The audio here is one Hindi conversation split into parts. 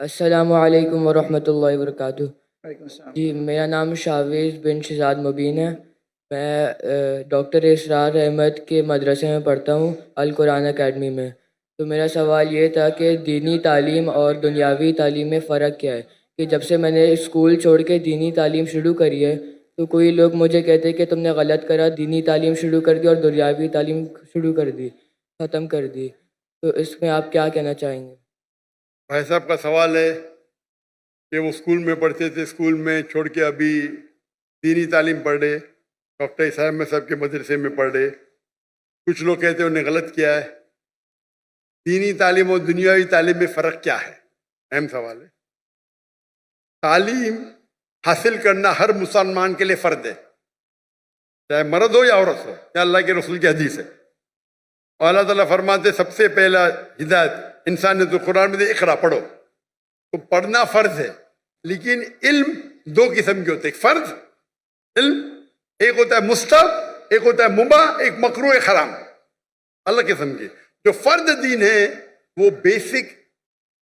अस्सलामुअलैकुम वरहमतुल्लाहि वबरकातुहू। वालेकुम अस्सलाम। जी, मेरा नाम शावेज़ बिन शहज़ाद मुबीन है। मैं डॉक्टर इसरार अहमद के मदरसे में पढ़ता हूँ, अल कुरान अकेडमी में। तो मेरा सवाल ये था कि दीनी तालीम और दुनियावी तालीम में फ़र्क क्या है? कि जब से मैंने स्कूल छोड़ के दीनी तालीम शुरू करी है, तो कोई लोग मुझे कहते हैं कि तुमने गलत करा, दीनी तालीम शुरू कर दी और दुनियावी तालीम शुरू कर दी, ख़त्म कर दी। तो इसमें आप क्या कहना चाहेंगे? भाई साहब का सवाल है कि वो स्कूल में पढ़ते थे, स्कूल में छोड़ के अभी दीनी तालीम पढ़ रहे, डॉक्टर साहब में साहब के मदरसे में पढ़ रहे। कुछ लोग कहते हैं उन्हें गलत किया है। दीनी तालीम और दुनियावी तालीम में फ़र्क क्या है? अहम सवाल है। तालीम हासिल करना हर मुसलमान के लिए फ़र्ज है, चाहे मर्द हो या औरत हो। या अल्लाह के रसूल की हदीस है। और अल्लाह ताला फरमाते सबसे पहला हिदायत इंसान ने तो कुरान में इकरा पढ़ो। तो पढ़ना फ़र्ज है, लेकिन इल्म दो किस्म के होते हैं। फ़र्ज इल्म एक होता है मुस्तहब, एक होता है मुबाह, एक मकरूह, एक हराम। अलग किस्म के। जो फ़र्ज दीन है वो बेसिक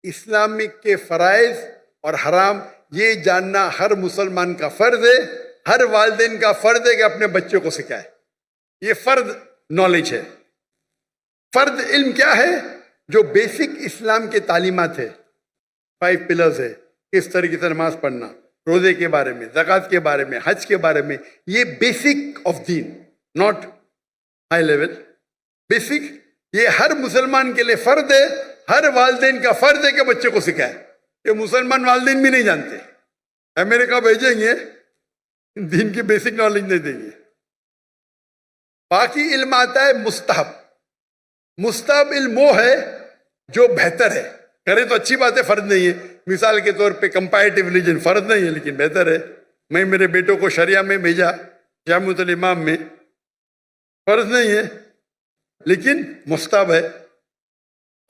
इस्लामिक के फ़राइज़ और हराम ये जानना हर मुसलमान का फ़र्ज है। हर वालिदैन का फ़र्ज है कि अपने बच्चों को सिखाए। ये फ़र्ज नॉलेज है। फ़र्ज इल्म क्या है? जो बेसिक इस्लाम के तालीमात है, 5 पिलर्स है, किस तरीके से नमाज पढ़ना, रोजे के बारे में, ज़कात के बारे में, हज के बारे में, ये basic of Deen, not high level, basic. ये हर मुसलमान के लिए फ़र्ज है। हर वालिदैन का फ़र्ज है कि बच्चे को सिखाए। ये मुसलमान वालिदैन भी नहीं जानते। अमेरिका भेजेंगे, दीन की बेसिक नॉलेज नहीं देंगे। बाकी इल्म आता है मुस्तहब। मुस्तहब इल्म वो है जो बेहतर है। करे तो अच्छी बात है, फ़र्ज नहीं है। मिसाल के तौर पे कंपैरेटिव रिलीजन फ़र्ज नहीं है, लेकिन बेहतर है। मैं मेरे बेटों को शरिया में भेजा, जामुअल इमाम में, फ़र्ज नहीं है लेकिन मुस्तहब है।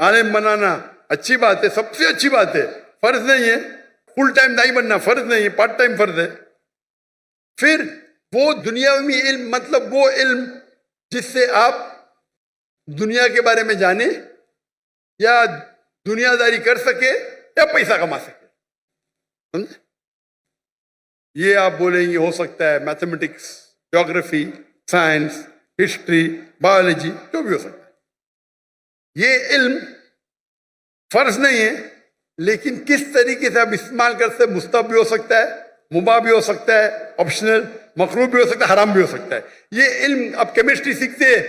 आलिम बनाना अच्छी बात है, सबसे अच्छी बात है, फ़र्ज नहीं है। फुल टाइम दाई बनना फ़र्ज नहीं है, पार्ट टाइम फ़र्ज है। फिर वो दुनियावी इल्म, मतलब वो इल्म जिससे आप दुनिया के बारे में जाने या दुनियादारी कर सके या पैसा कमा सके। समझे? ये आप बोलेंगे हो सकता है mathematics, geography, science, history, biology, जो भी हो सकता है। ये इल्म फर्ज नहीं है, लेकिन किस तरीके से आप इस्तेमाल करते हैं, मुस्तहब भी हो सकता है, मुबाह भी हो सकता है, ऑप्शनल, मकरूह भी हो सकता है, हराम भी हो सकता है। ये इल्म आप केमिस्ट्री सीखते हैं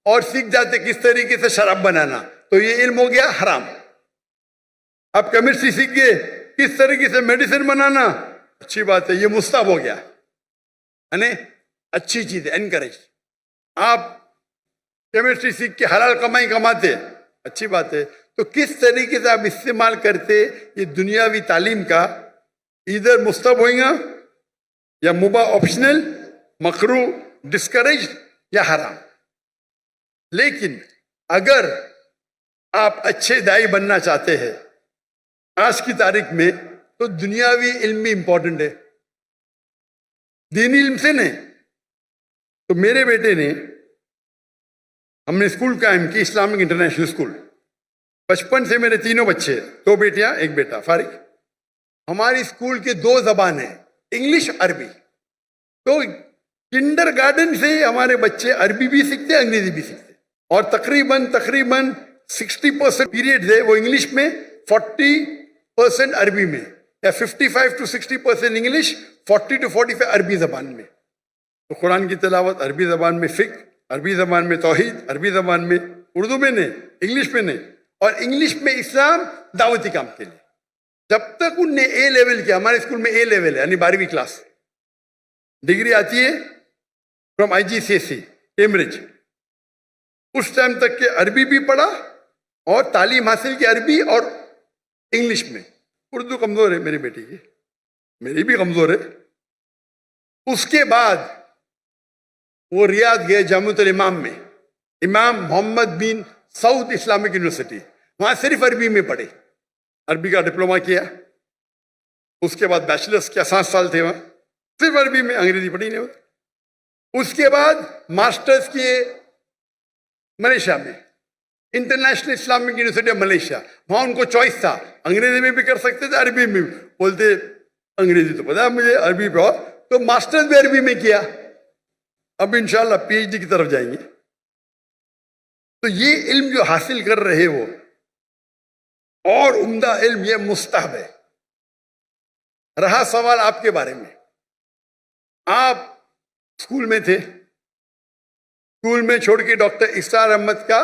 और सीख जाते किस तरीके से शराब बनाना, तो ये इल्म हो गया हराम। आप केमिस्ट्री सीख गए किस तरीके से मेडिसिन बनाना, अच्छी बात है, ये मुस्तहब हो गया, यानी अच्छी चीज है, एनकरेज। आप केमिस्ट्री सीख के हलाल कमाई कमाते, अच्छी बात है। तो किस तरीके से आप इस्तेमाल करते ये दुनियावी तालीम का, इधर मुस्तहब होगा या मुबाह, ऑप्शनल, मकरूह, डिस्करेज या हराम। लेकिन अगर आप अच्छे दाई बनना चाहते हैं आज की तारीख में, तो दुनियावी इल्म भी इंपॉर्टेंट है, दीनी इल्म से नहीं। तो मेरे बेटे ने, हमने स्कूल कायम की, इस्लामिक इंटरनेशनल स्कूल। बचपन से मेरे तीनों बच्चे, 2 बेटियां 1 बेटा, फारिग। हमारी स्कूल के 2 जबान है, इंग्लिश, अरबी। तो किंडरगार्टन से हमारे बच्चे अरबी भी सीखते, अंग्रेजी भी सीखते। और तकरीबन 60% पीरियड है वो इंग्लिश में, 40% अरबी में, या 55 to 60% इंग्लिश, 40 to 45 अरबी जबान में। तो कुरान की तिलावत अरबी जबान में, फिक्र अरबी जबान में, तौहीद अरबी जबान में, उर्दू में नहीं, इंग्लिश में नहीं। और इंग्लिश में इस्लाम दावती काम के लिए। जब तक उनने ए लेवल किया, हमारे स्कूल में ए लेवल है, यानी 12वीं क्लास, डिग्री आती है फ्रॉम IGCSE कैम्ब्रिज। उस टाइम तक के अरबी भी पढ़ा और तालीम हासिल की अरबी और इंग्लिश में। उर्दू कमजोर है मेरी बेटी की, मेरी भी कमजोर है। उसके बाद वो रियाद गए, जामुअल इमाम में, इमाम मोहम्मद बिन सऊद इस्लामिक यूनिवर्सिटी, वहां सिर्फ अरबी में पढ़े, अरबी का डिप्लोमा किया। उसके बाद बैचलर्स किया, 7 साल थे वहां, सिर्फ अरबी में, अंग्रेजी पढ़ी नहीं होती। उसके बाद मास्टर्स किए मलेशिया में, international Islamic university of Malaysia. वहां उनको चॉइस था अंग्रेजी में भी कर सकते थे, अरबी में भी। बोलते अंग्रेजी तो पता है मुझे, अरबी भी, और तो मास्टर्स भी अरबी में किया। अब इंशाल्लाह पीएचडी की तरफ जाएंगे। तो ये इल्म जो हासिल कर रहे हो और उम्दा इल्म, ये मुस्तहब है। रहा सवाल आपके बारे में, आप स्कूल में थे, स्कूल में छोड़ के डॉक्टर इसरार अहमद का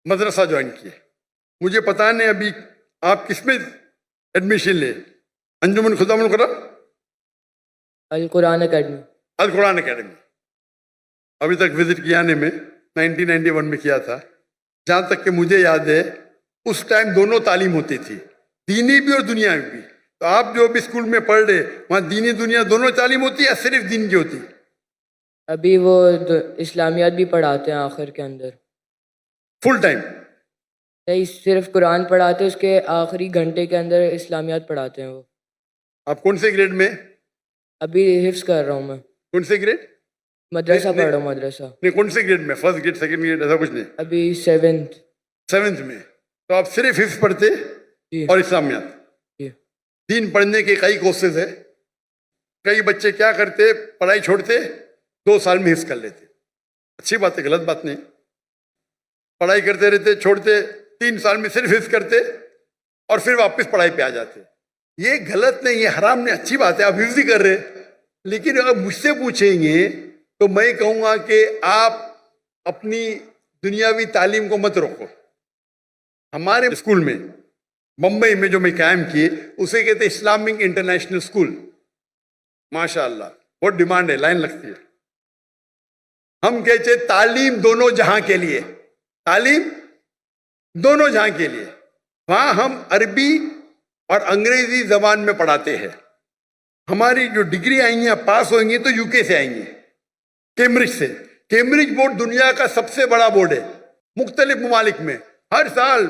मदरसा ज्वाइन किए। मुझे पता नहीं अभी आप किसमें एडमिशन ले, अंजुमन खुदामुल कुरान, अल कुरान अकेडमी। अल कुरान अकेडमी। अभी तक विजिट किया ने में 1991 में किया था। जहां तक कि मुझे याद है उस टाइम दोनों तालीम होती थी, दीनी भी और दुनियावी भी। तो आप जो भी स्कूल में पढ़ रहे, वहां दीनी दुनिया दोनों तालीम होती है या सिर्फ दीन की होती? अभी वो इस्लामियात भी पढ़ाते हैं आखिर के अंदर, फुल टाइम? नहीं, सिर्फ कुरान पढ़ाते हैं, उसके आखिरी घंटे के अंदर इस्लामियात पढ़ाते हैं वो। आप कौन से ग्रेड में? अभी हिफ्स कर रहा हूँ मैं, कौन से ग्रेड? मदरसा नहीं, पढ़ रहा हूँ, मदरसा। नहीं, कौन से ग्रेड में? फर्स्ट ग्रेड, सेकंड ग्रेड, ऐसा कुछ नहीं? अभी 7th। 7th में। तो आप सिर्फ हिफ्स पढ़ते जी और इस्लामियात? जी। दीन पढ़ने के कई कोर्सेज है। कई बच्चे क्या करते, पढ़ाई छोड़ते, 2 साल में हिफ्स कर लेते। अच्छी बात है, गलत बात नहीं। पढ़ाई करते रहते, छोड़ते, 3 साल में सिर्फ हिफ्स करते और फिर वापस पढ़ाई पे आ जाते। ये गलत नहीं, ये हराम नहीं, अच्छी बात है, आप हिफ्स ही कर रहे। लेकिन अगर मुझसे पूछेंगे तो मैं कहूँगा कि आप अपनी दुनियावी तालीम को मत रोको। हमारे स्कूल में मुंबई में जो मैं कायम किए, उसे कहते इस्लामिक इंटरनेशनल स्कूल। माशाअल्लाह बहुत डिमांड है, लाइन लगती है। हम कहते तालीम दोनों जहां के लिए, तालीम दोनों जहां के लिए। वहां हम अरबी और अंग्रेजी जबान में पढ़ाते हैं। हमारी जो डिग्री आएंगी, पास होंगी तो यूके से आएंगी, कैम्ब्रिज से। कैम्ब्रिज बोर्ड दुनिया का सबसे बड़ा बोर्ड है। मुख्तलिफ ममालिक में हर साल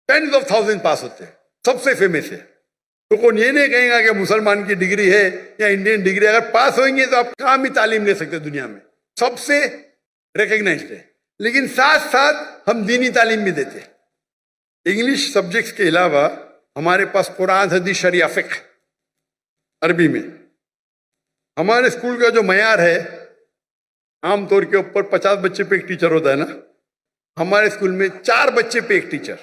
10s of thousands पास होते हैं, सबसे फेमस है। तो कौन ये नहीं कहेगा कि मुसलमान की डिग्री है या इंडियन डिग्री, अगर पास होंगे तो आप कहाँ भी तालीम ले सकते हैं दुनिया में, सबसे रिकग्नाइज्ड है। लेकिन साथ साथ हम दीनी तालीम भी देते हैं। इंग्लिश सब्जेक्ट्स के अलावा हमारे पास कुरान, हदीस, शरिया, फिक्र अरबी में। हमारे स्कूल का जो मयार है, आमतौर के ऊपर 50 बच्चे पे एक टीचर होता है ना, हमारे स्कूल में 4 बच्चे पे एक टीचर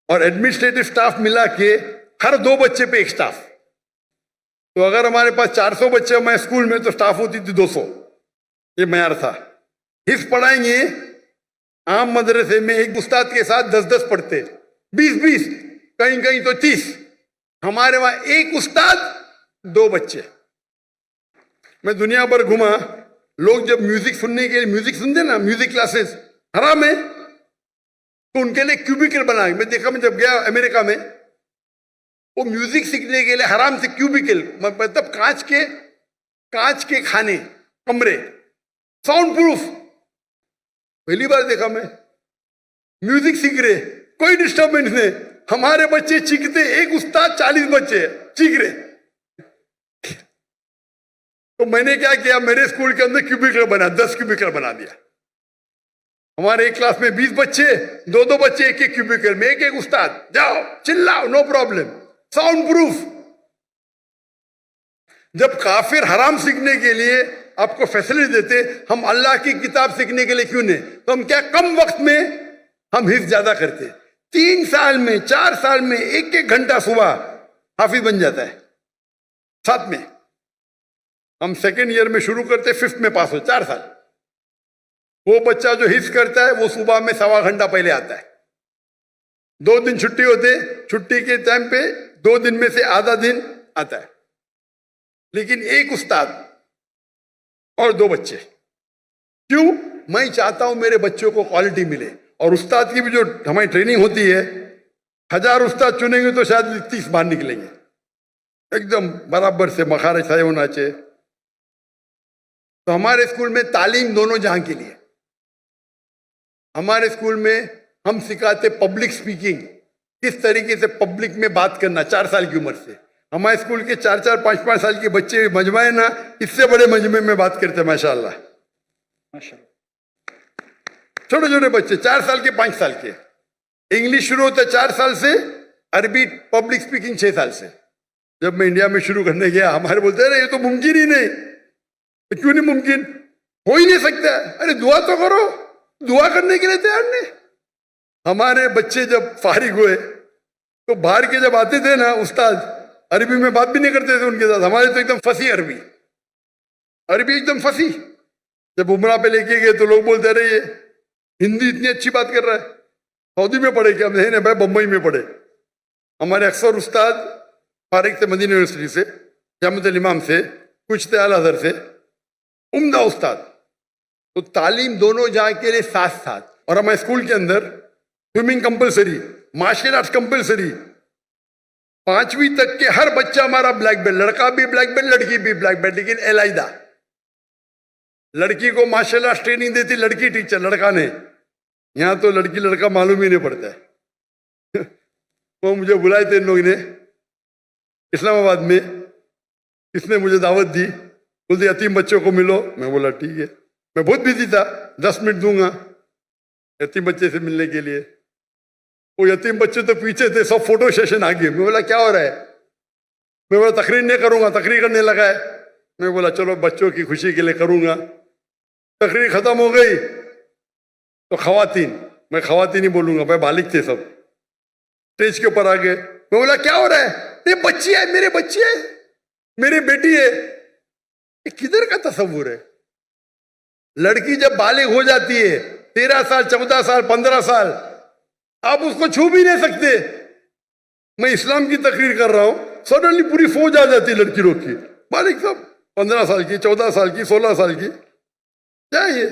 और एडमिनिस्ट्रेटिव स्टाफ मिला के हर 2 बच्चे पे एक स्टाफ। तो अगर हमारे पास 400 बच्चे हमारे स्कूल में तो स्टाफ होती थी 200। ये मयार था। हिफ्ज पढ़ाएंगे, आम मदरसे में एक उस्ताद के साथ 10-10 पढ़ते, 20-20, कहीं कहीं तो 30। हमारे वहां एक उस्ताद 2 बच्चे। मैं दुनिया भर घुमा, लोग जब म्यूजिक सुनने के लिए, म्यूजिक सुनते ना, म्यूजिक क्लासेस हराम है, तो उनके लिए क्यूबिकल बना। मैं देखा, मैं जब गया अमेरिका में, वो म्यूजिक सीखने के लिए हराम से क्यूबिकल, मतलब कांच के खाने, कमरे, साउंड प्रूफ। पहली बार देखा मैं, म्यूजिक सीख रहे, कोई डिस्टर्बेंस नहीं। हमारे बच्चे चीखते, एक उस्ताद 40 बच्चे चीख रहे। तो मैंने क्या किया, मेरे स्कूल के अंदर क्यूबिकल बना, 10 क्यूबिकल बना दिया। हमारे एक क्लास में 20 बच्चे, 2-2 बच्चे एक-एक क्यूबिकल में, एक-एक उस्ताद, जाओ चिल्लाओ, नो प्रॉब्लम, साउंड प्रूफ। जब काफिर हराम सीखने के लिए आपको फैसिलिटी देते, हम अल्लाह की किताब सीखने के लिए क्यों नहीं? तो हम क्या कम वक्त में हम हिफ्ज ज्यादा करते। 3 साल में, 4 साल में 1-1 घंटा सुबह हाफिज बन जाता है। साथ में हम सेकेंड ईयर में शुरू करते, 5th में पास हो, 4 साल। वो बच्चा जो हिफ्ज करता है वो सुबह में 1.25 घंटा पहले आता है। 2 दिन छुट्टी होते, छुट्टी के टाइम पे 2 दिन में से आधा दिन आता है। लेकिन एक उस्ताद और 2 बच्चे। क्यों? मैं चाहता हूं मेरे बच्चों को क्वालिटी मिले। और उस्ताद की भी जो हमारी ट्रेनिंग होती है, 1000 उस्ताद चुनेंगे तो शायद 30 बाहर निकलेंगे, एकदम बराबर से मखारज सही होना चाहिए। तो हमारे स्कूल में तालीम दोनों जहां के लिए। हमारे स्कूल में हम सिखाते पब्लिक स्पीकिंग, किस तरीके से पब्लिक में बात करना, 4 साल की उम्र से। हमारे स्कूल के 4-4, 5-5 साल के बच्चे मजमा है ना, इससे बड़े मजमे में बात करते, माशाल्लाह माशाल्लाह। छोटे छोटे बच्चे 4 साल के, 5 साल के, इंग्लिश शुरू होता है 4 साल से, अरबी पब्लिक स्पीकिंग 6 साल से। जब मैं इंडिया में शुरू करने गया, हमारे बोलते अरे ये तो मुमकिन ही नहीं। क्यों नहीं मुमकिन? हो ही नहीं सकता। अरे दुआ तो करो, दुआ करने के लिए तैयार नहीं। हमारे बच्चे जब फारिग हुए तो बाहर के जब आते थे ना उस्ताद, अरबी में बात भी नहीं करते थे उनके साथ। हमारे तो एकदम फंसी अरबी एकदम फंसी। जब उमरा पे लेके गए तो लोग बोलते अरे ये हिंदी इतनी अच्छी बात कर रहा है, सऊदी में पढ़े क्या? नहीं भाई, बम्बई में पढ़े। हमारे अक्सर उस्ताद फारिग थे मदीना यूनिवर्सिटी से, जामिअतुल इमाम से, कुछ थे अल अज़हर से, उम्दा उस्ताद। तो तालीम दोनों जहाँ के लिए साथ साथ। और हमारे स्कूल के अंदर swimming compulsory, martial arts compulsory. 5वीं तक के हर बच्चा हमारा ब्लैक बेल्ट, लड़का भी ब्लैक बेल्ट, लड़की भी ब्लैक बेल्ट। लेकिन एलाइदा लड़की को मार्शल आर्ट्स ट्रेनिंग देती लड़की टीचर, लड़का ने। यहां तो लड़की लड़का मालूम ही नहीं पड़ता है। वो मुझे बुलाए थे इन लोगों ने इस्लामाबाद में, किसने मुझे दावत दी, बोलते यतीम बच्चों को मिलो। मैं बोला ठीक है। मैं बहुत बिजी था, 10 मिनट दूंगा यतीम बच्चे से मिलने के लिए। वो यतीम बच्चे तो पीछे थे, सब फोटो सेशन आ गए। मैं बोला क्या हो रहा है? मैं बोला तकरीर नहीं करूंगा, तकरीर करने लगा है। मैं बोला चलो बच्चों की खुशी के लिए करूंगा। तकरीर खत्म हो गई तो खवातीन, मैं खवातीन ही बोलूंगा भाई, बालिग थे सब, स्टेज के ऊपर आ गए। मैं बोला क्या हो रहा है? ये बच्ची है, मेरे बच्ची है, मेरी बेटी है। ये किधर का तस्वुर है? लड़की जब बालिग हो जाती है 13 साल, 14 साल, 15 साल, आप उसको छू भी नहीं सकते। मैं इस्लाम की तकरीर कर रहा हूं, सडनली पूरी फौज आ जाती है लड़की लोग की, बालिग सब 15 साल की, 14 साल की, 16 साल की। क्या ये?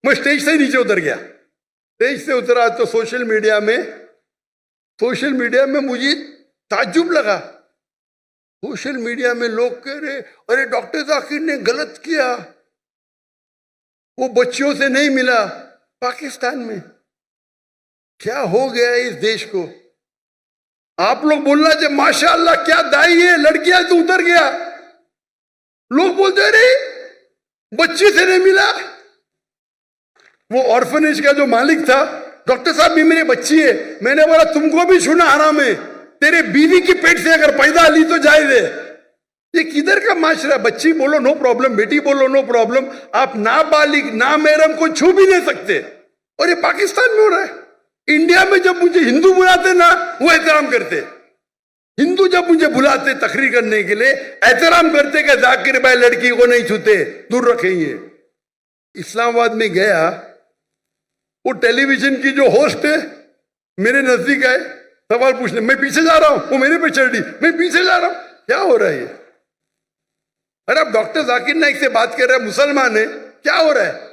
मैं स्टेज से नीचे उतर गया। स्टेज से उतरा तो सोशल मीडिया में मुझे ताज्जुब लगा। सोशल मीडिया में लोग कह रहे अरे डॉक्टर जाकिर ने गलत किया, वो बच्चियों से नहीं मिला। पाकिस्तान में क्या हो गया इस देश को? आप लोग बोलना चाहिए माशाअल्लाह क्या दाई है, लड़कियां तो उतर गया। लोग बोलते अरे बच्चे से नहीं मिला। वो ऑर्फनेज का जो मालिक था, डॉक्टर साहब भी मेरी बच्ची है। मैंने बोला तुमको भी छूना हराम है, तेरे बीवी की पेट से अगर पैदा ली तो जायज है। ये किधर का माशरा? बच्ची बोलो नो प्रॉब्लम, बेटी बोलो नो प्रॉब्लम, आप नाबालिग नामहरम को छू भी नहीं सकते। और ये पाकिस्तान में हो रहा है। इंडिया में जब मुझे हिंदू बुलाते ना, वो एहतराम करते। हिंदू जब मुझे बुलाते तकरीर करने के लिए, एहतराम करते कि जाकिर भाई लड़की को नहीं छूते, दूर रखेंगे। इस्लामाबाद में गया, वो टेलीविजन की जो होस्ट है मेरे नजदीक आए सवाल पूछने। मैं पीछे जा रहा हूं, वो मेरे पे चढ़ दी, मैं पीछे जा रहा हूं। क्या हो रहा है ये? अरे आप डॉक्टर जाकिर नाइक से बात कर रहे हैं, मुसलमान है, क्या हो रहा है?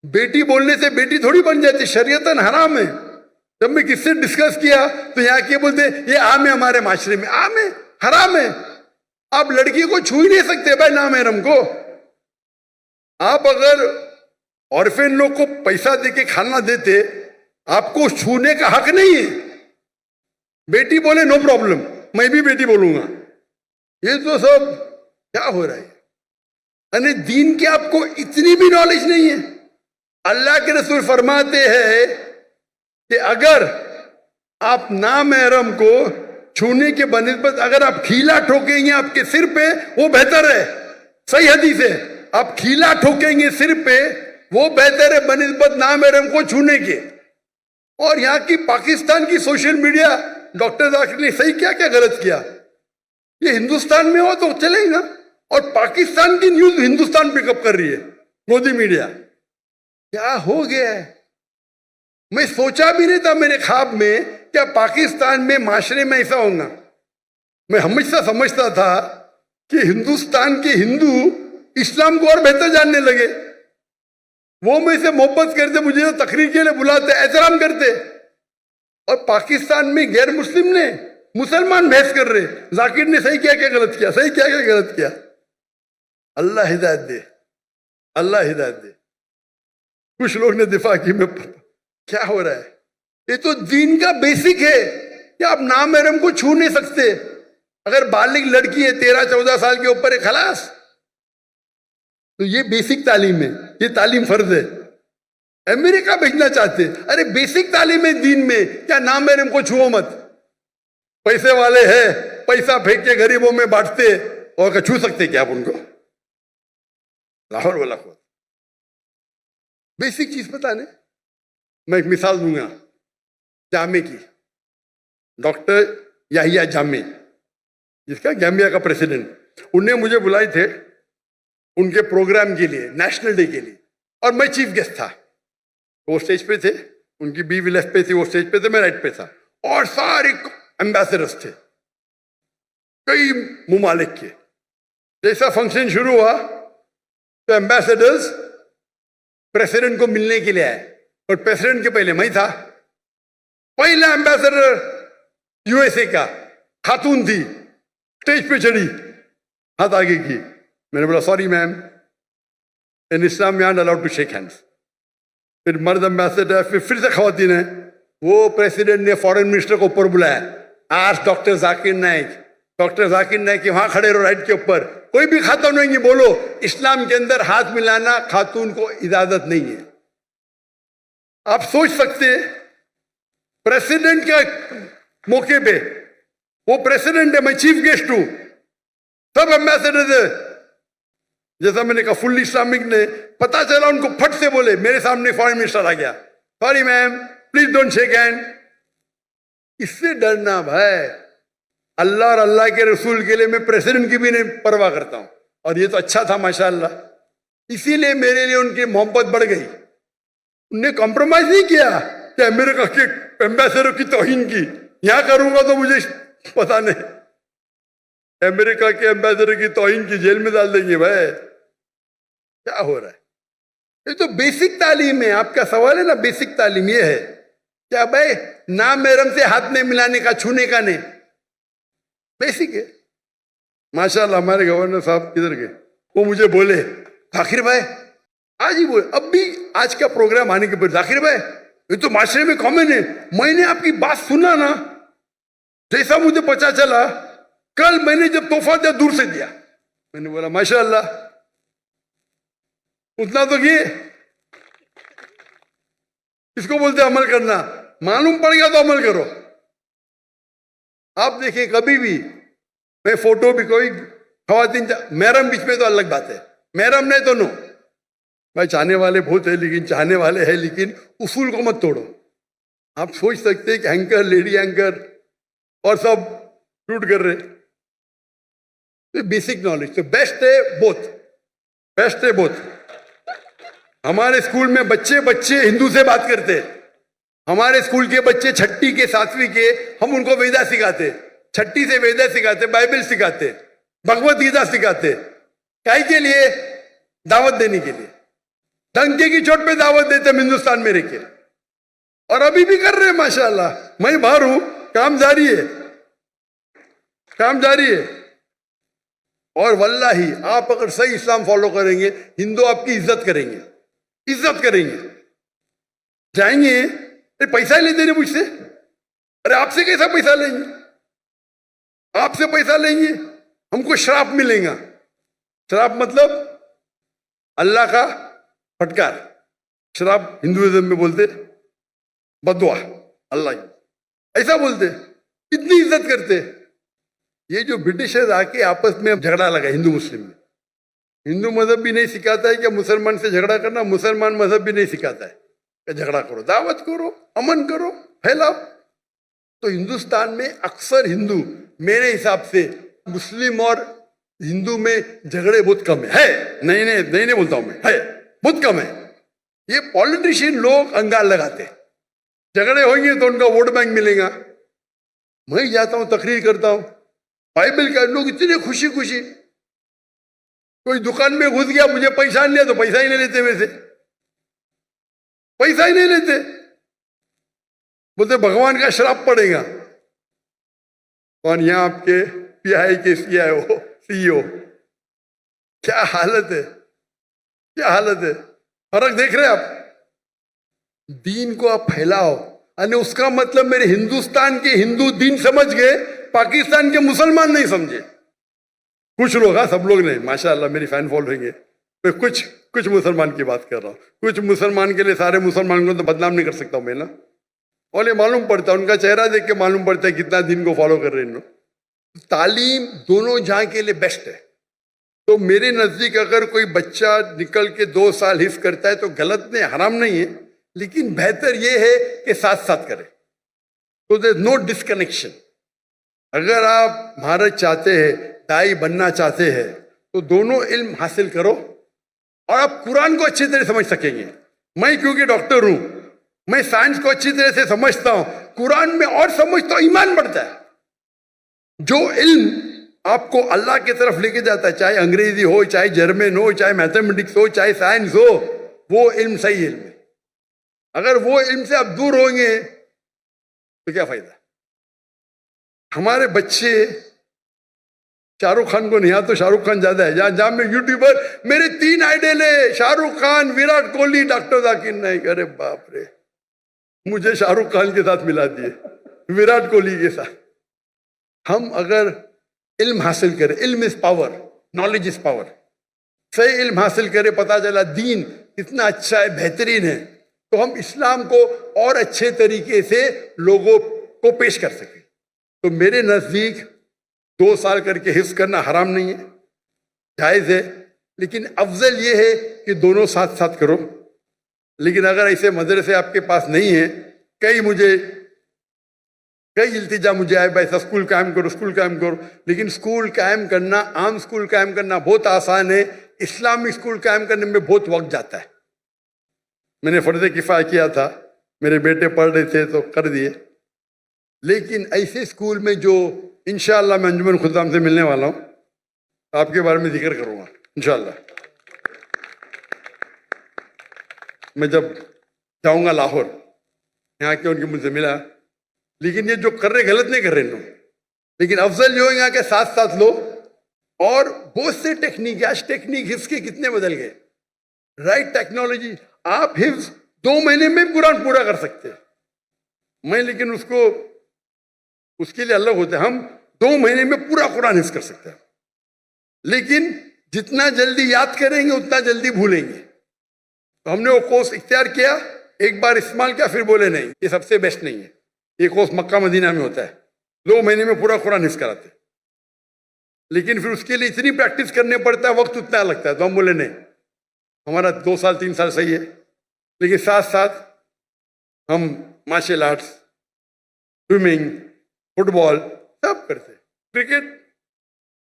बेटी बोलने से बेटी थोड़ी बन जाती, शरीयतन हराम है। जब मैं किससे डिस्कस किया तो यहाँ के बोलते ये आम है, हमारे माशरे में आम है, हराम है। आप लड़की को छू ही नहीं सकते भाई नामहरम को। आप अगर ऑर्फेन लोग को पैसा देके खाना देते, आपको छूने का हक नहीं है। बेटी बोले नो प्रॉब्लम, मैं भी बेटी बोलूंगा। ये तो सब क्या हो रहा है? यानी दीन की आपको इतनी भी नॉलेज नहीं है। अल्लाह के रसूल फरमाते हैं कि अगर आप नामहरम को छूने के बनिस्बत अगर आप खीला ठोकेंगे आपके सिर पे, वो बेहतर है। सही हदीस है, आप खीला ठोकेंगे सिर पे, वो बेहतर है बनिस्बत नामहरम को छूने के। और यहाँ की पाकिस्तान की सोशल मीडिया, डॉक्टर जाकिर ने सही क्या क्या गलत किया? ये हिंदुस्तान में हो तो चलेगा, और पाकिस्तान की न्यूज हिंदुस्तान पिकअप कर रही है, मोदी मीडिया। क्या हो गया है? मैं सोचा भी नहीं था मेरे ख्वाब में क्या पाकिस्तान में माशरे में ऐसा होगा। मैं हमेशा समझता था कि हिंदुस्तान के हिंदू इस्लाम को और बेहतर जानने लगे। वो मुझे से मोहब्बत करते, मुझे तकरीर के लिए बुलाते, एहतराम करते। और पाकिस्तान में गैर मुस्लिम ने मुसलमान बहस कर रहे, जाकिर ने सही क्या क्या गलत किया, सही क्या क्या गलत किया। अल्लाह हिदायत दे, अल्लाह हिदायत दे। कुछ लोग ने दिफा की, में क्या हो रहा है? ये तो दीन का बेसिक है कि आप नामहरम को छू नहीं सकते। अगर बालिग लड़की है 13-14 साल के ऊपर है, खलास। तो ये बेसिक तालीम है, ये तालीम फर्ज है। अमेरिका भेजना चाहते। अरे बेसिक तालीम है दीन में, क्या नाम है इनको छुओ मत। पैसे वाले हैं, पैसा फेंक के गरीबों में बांटते, और क्या छू सकते क्या आप उनको? लाहौर वाला को बेसिक चीज पता नहीं। मैं एक मिसाल दूंगा जामे की। डॉक्टर याहिया जामे, जिसका गैम्बिया का प्रेसिडेंट, उन्हें मुझे बुलाए थे उनके प्रोग्राम के लिए, नेशनल डे के लिए, और मैं चीफ गेस्ट था। वो स्टेज पे थे, उनकी बीवी लेफ्ट पे थी, वो स्टेज पे थे, मैं राइट पे था, और सारे एम्बेसडर्स थे कई मुमालिक के। जैसा फंक्शन शुरू हुआ तो एम्बेसडर्स प्रेसिडेंट को मिलने के लिए आए, और प्रेसिडेंट के पहले मैं था। पहला एम्बेसडर यूएसए का खातून थी, स्टेज पे चढ़ी, हाथ आगे की। मैंने बोला sorry ma'am, in Islam we are allowed to shake hands. फिर मर्द एम्बेसडर, फिर से खवातीन है। वो प्रेसिडेंट ने फॉरेन मिनिस्टर को ऊपर बुलाया, आज डॉक्टर जाकिर नाइक, डॉक्टर जाकिर नाइक वहां खड़े रहो राइट के ऊपर, कोई भी खातून नहीं है, बोलो इस्लाम के अंदर हाथ मिलाना खातून को इजाजत नहीं है। आप सोच सकते हैं प्रेसिडेंट के मौके पे, वो प्रेसिडेंट है, मैं चीफ गेस्ट हूं, सब एम्बेसडर है। जैसा मैंने कहा फुल इस्लामिक ने, पता चला उनको फट से बोले, मेरे सामने फॉरेन मिनिस्टर आ गया, sorry ma'am please don't shake hand. इससे डरना भाई, अल्लाह और अल्लाह के रसूल के लिए मैं प्रेसिडेंट की भी नहीं परवाह करता हूं। और ये तो अच्छा था माशाअल्लाह, इसीलिए मेरे लिए उनकी मोहब्बत बढ़ गई। उनने कॉम्प्रोमाइज नहीं किया कि अमेरिका के एम्बेसडर की तौहीन की। यहां करूंगा तो मुझे पता नहीं, अमेरिका के एम्बेसडर की तौहीन की, जेल में डाल देंगे भाई। क्या हो रहा है? ये तो बेसिक तालीम है। आपका सवाल है ना, बेसिक तालीम ये है क्या भाई, नाम महरम से हाथ नहीं मिलाने का, छूने का नहीं, बेसिक है। माशाल्लाह हमारे गवर्नर साहब किधर गए, वो मुझे बोले जाकिर भाई, आज ही बोले, अब भी आज का प्रोग्राम आने के बाद, जाकिर भाई ये तो माशरे में कॉमन है, मैंने आपकी बात सुना ना, जैसा मुझे पता चला कल मैंने जब तोहफा दिया दूर से दिया। मैंने बोला माशाल्लाह, उतना तो ये इसको बोलते अमल करना। मालूम पड़ गया तो अमल करो। आप देखिए कभी भी, मैं फोटो भी, कोई खवातीन महरम बीच में तो अलग बात है, महरम नहीं तो नो भाई, चाहने वाले बहुत है, लेकिन चाहने वाले हैं, लेकिन उसूल को मत तोड़ो। आप सोच सकते हैं कि एंकर, लेडी एंकर और सब शूट कर रहे, तो बेसिक नॉलेज तो बेस्ट है, बोथ बेस्ट है, बोथ। हमारे स्कूल में बच्चे हिंदू से बात करते हैं। हमारे स्कूल के बच्चे 6ठी के 7वीं के, हम उनको वेदा सिखाते, 6ठी से वेदा सिखाते, बाइबल सिखाते, भगवत गीता सिखाते। काय के लिए? दावत देने के लिए। डंके की चोट पे दावत देते हम हिंदुस्तान में रहकर, और अभी भी कर रहे हैं माशाल्लाह। मैं बाहर हूं, काम जारी है, काम जारी है। और वल्लाही आप अगर सही इस्लाम फॉलो करेंगे, हिंदू आपकी इज्जत करेंगे, इज्जत करेंगे। जाएंगे, अरे पैसा ही लेते नहीं मुझसे, अरे आपसे कैसा पैसा लेंगे, आपसे पैसा लेंगे, हमको श्राप मिलेगा। श्राप मतलब अल्लाह का फटकार, श्राप हिंदुइज्म में बोलते बदुआ, अल्लाह ऐसा बोलते, इतनी इज्जत करते। ये जो ब्रिटिशर्स आके आपस में झगड़ा लगा हिंदू मुस्लिम में, हिंदू मजहब भी नहीं सिखाता है कि मुसलमान से झगड़ा करना, मुसलमान मजहब भी नहीं सिखाता है कि झगड़ा करो, दावत करो, अमन करो, फैलाओ। तो हिंदुस्तान में अक्सर हिंदू, मेरे हिसाब से मुस्लिम और हिंदू में झगड़े बहुत कम है। नहीं बोलता हूं मैं, है बहुत कम है। ये पॉलिटिशियन लोग अंगार लगाते, झगड़े होंगे तो उनका वोट बैंक मिलेगा। मैं जाता हूं, तकरीर करता हूं, बाइबल का, लोग इतने खुशी खुशी, कोई दुकान में घुस गया, मुझे पैसा नहीं लिया तो पैसा ही नहीं लेते, वैसे पैसा ही नहीं लेते, बोलते भगवान का श्राप पड़ेगा। कौन? यहाँ आपके पीआई के सीईओ। क्या हालत है, क्या हालत है। फर्क देख रहे हैं आप? दीन को आप फैलाओ, और उसका मतलब मेरे हिंदुस्तान के हिंदू दीन समझ गए, पाकिस्तान के मुसलमान नहीं समझे। कुछ लोग, हाँ सब लोग नहीं, माशाअल्लाह मेरी फैन फॉलोइंग है, मैं कुछ कुछ मुसलमान की बात कर रहा हूँ। कुछ मुसलमान के लिए सारे मुसलमान को तो बदनाम नहीं कर सकता हूँ मैं ना। और ये मालूम पड़ता है, उनका चेहरा देख के मालूम पड़ता है कितना दिन को फॉलो कर रहे हैं लोग। तालीम दोनों जहाँ के लिए बेस्ट है। तो मेरे नजदीक अगर कोई बच्चा निकल के 2 साल हिफ्ज करता है तो गलत नहीं, हराम नहीं है, लेकिन बेहतर ये है कि साथ साथ करे। तो देयर नो डिस्कनेक्शन। अगर आप महारत चाहते हैं, दाई बनना चाहते हैं, तो दोनों इल्म हासिल करो और आप कुरान को अच्छी तरह समझ सकेंगे। मैं क्योंकि डॉक्टर हूं, मैं साइंस को अच्छी तरह से समझता हूं, कुरान में और समझता हूं, ईमान बढ़ता है। जो इल्म आपको अल्लाह की तरफ लेके जाता है, चाहे अंग्रेजी हो, चाहे जर्मन हो, चाहे मैथमेटिक्स हो, चाहे साइंस हो, वो इल्म सही इल्म है। अगर वो इल्म से आप दूर होंगे तो क्या फायदा। हमारे बच्चे शाहरुख खान को नहीं आता, तो शाहरुख खान ज्यादा है। जहां मैं यूट्यूबर, मेरे 3 आइडल है, शाहरुख खान, विराट कोहली, डॉक्टर जाकिर नाइक। अरे बाप रे, मुझे शाहरुख खान के साथ मिला दिए, विराट कोहली के साथ। हम अगर इल्म हासिल करें, इल्म is power, knowledge is power, सही इल्म हासिल करें, पता चला दीन कितना अच्छा है, बेहतरीन है, तो हम इस्लाम को और अच्छे तरीके से लोगों को पेश कर सकें। तो मेरे नजदीक 2 साल करके हिफ्ज करना हराम नहीं है, जायज है, लेकिन अफजल ये है कि दोनों साथ साथ करो। लेकिन अगर ऐसे मदरसे आपके पास नहीं है, कई इल्तिजा मुझे आए, भाई स्कूल कायम करो, स्कूल कायम करो, लेकिन स्कूल कायम करना, आम स्कूल कायम करना बहुत आसान है, इस्लामिक स्कूल कायम करने में बहुत वक्त जाता है। मैंने फर्ज किफाया किया था, मेरे बेटे पढ़ रहे थे तो कर दिए। लेकिन ऐसे स्कूल में जो इंशाअल्लाह मैं अंजुमन खुदाम से मिलने वाला हूँ, आपके बारे में जिक्र करूँगा इंशाअल्लाह। मैं जब जाऊँगा लाहौर, यहाँ के उनके मुझसे मिला, लेकिन ये जो कर रहे गलत नहीं कर रहे लोग, लेकिन अफजल जो है यहाँ के साथ साथ लो। और बहुत से टेक्निक, आज टेक्निक हिफ्ज के कितने बदल गए, राइट टेक्नोलॉजी। आप हिफ्ज 2 महीने में कुरान पूरा कर सकते हैं। मैं लेकिन उसके लिए अलग होता है, हम 2 महीने में पूरा कुरान हिफ्ज कर सकते हैं, लेकिन जितना जल्दी याद करेंगे उतना जल्दी भूलेंगे। तो हमने वो कोर्स इख्तियार किया, एक बार इस्तेमाल किया, फिर बोले नहीं ये सबसे बेस्ट नहीं है। ये कोर्स मक्का मदीना में होता है, 2 महीने में पूरा कुरान हिफ्ज कराते, लेकिन फिर उसके लिए इतनी प्रैक्टिस करने पड़ता है, वक्त उतना लगता है। तो हम बोले नहीं, हमारा 2 साल 3 साल सही है, लेकिन साथ साथ हम मार्शल आर्ट्स, स्विमिंग, फुटबॉल सब करते। क्रिकेट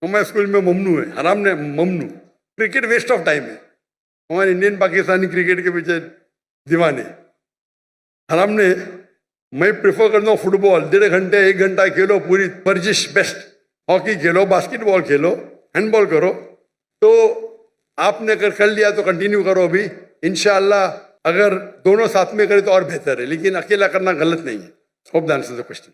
हमारे स्कूल में ममनू है, हराम ने ममनू। क्रिकेट वेस्ट ऑफ टाइम है, हमारे इंडियन पाकिस्तानी क्रिकेट के पीछे दीवाने। हराम ने, मैं प्रेफर करता हूँ फुटबॉल, 1.5 घंटे 1 घंटा खेलो, पूरी वर्जिश बेस्ट। हॉकी खेलो, बास्केटबॉल खेलो, हैंडबॉल करो। तो आपने अगर कर लिया तो कंटिन्यू करो अभी, इंशाअल्लाह अगर दोनों साथ में करें तो और बेहतर है, लेकिन अकेला करना गलत नहीं है। Hope the answer the question.